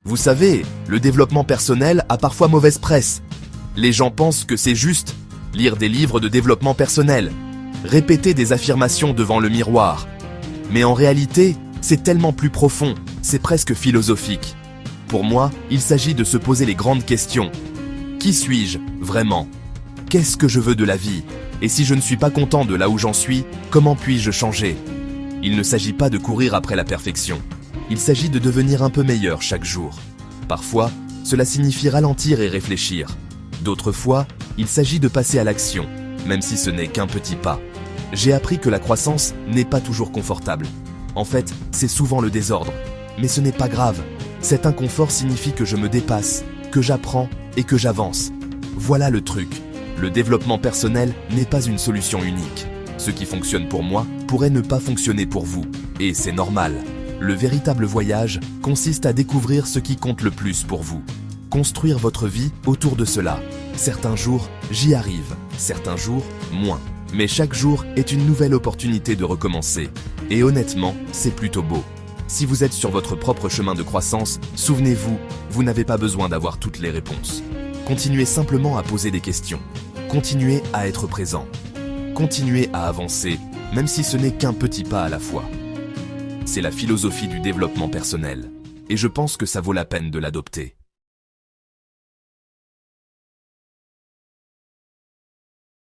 Vous savez, le développement personnel a parfois mauvaise presse. Les gens pensent que c'est juste lire des livres de développement personnel, répéter des affirmations devant le miroir. Mais en réalité, c'est tellement plus profond, c'est presque philosophique. Pour moi, il s'agit de se poser les grandes questions. Qui suis-je, vraiment? Qu'est-ce que je veux de la vie? Et si je ne suis pas content de là où j'en suis, comment puis-je changer? Il ne s'agit pas de courir après la perfection. Il s'agit de devenir un peu meilleur chaque jour. Parfois, cela signifie ralentir et réfléchir. D'autres fois, il s'agit de passer à l'action, même si ce n'est qu'un petit pas. J'ai appris que la croissance n'est pas toujours confortable. En fait, c'est souvent le désordre. Mais ce n'est pas grave. Cet inconfort signifie que je me dépasse, que j'apprends et que j'avance. Voilà le truc. Le développement personnel n'est pas une solution unique. Ce qui fonctionne pour moi pourrait ne pas fonctionner pour vous. Et c'est normal. Le véritable voyage consiste à découvrir ce qui compte le plus pour vous. Construire votre vie autour de cela. Certains jours, j'y arrive. Certains jours, moins. Mais chaque jour est une nouvelle opportunité de recommencer. Et honnêtement, c'est plutôt beau. Si vous êtes sur votre propre chemin de croissance, souvenez-vous, vous n'avez pas besoin d'avoir toutes les réponses. Continuez simplement à poser des questions. Continuez à être présent. Continuez à avancer, même si ce n'est qu'un petit pas à la fois. C'est la philosophie du développement personnel. Et je pense que ça vaut la peine de l'adopter.